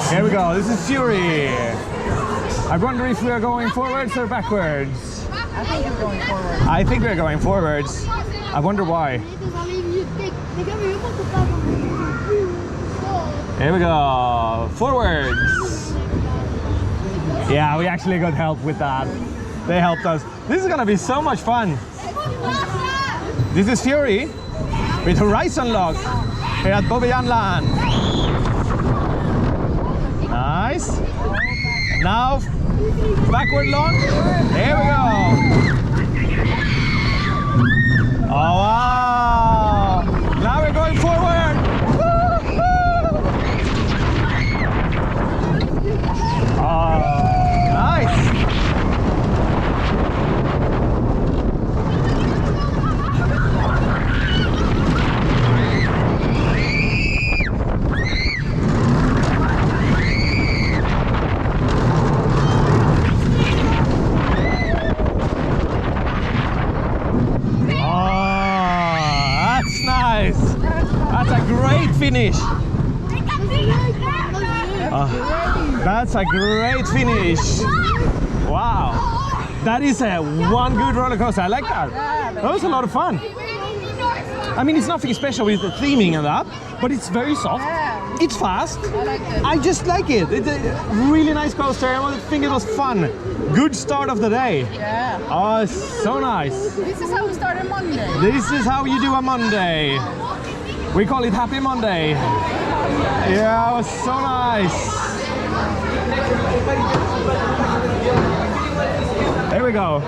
Here we go, this is Fury. I wonder if we are going forwards or backwards. I think I'm going forward. I think we're going forwards. I wonder why. Here we go, forwards. Yeah, we actually got help with that. They helped us. This is gonna be so much fun. This is Fury with Horizon Lock here at Bobbejaanland. Nice. Now, backward lock. Here we go. Oh wow! Now we're going forward. Oh, nice. That's a great finish. That's a great finish. Wow. That is one good roller coaster. I like that. That was a lot of fun. I mean, it's nothing special with the theming and that, but it's very soft. It's fast. I just like it. It's a really nice coaster. I think it was fun. Good start of the day. Yeah. Oh, so nice. This is how we start a Monday. This is how you do a Monday. We call it Happy Monday. Yeah, it was so nice. There we go.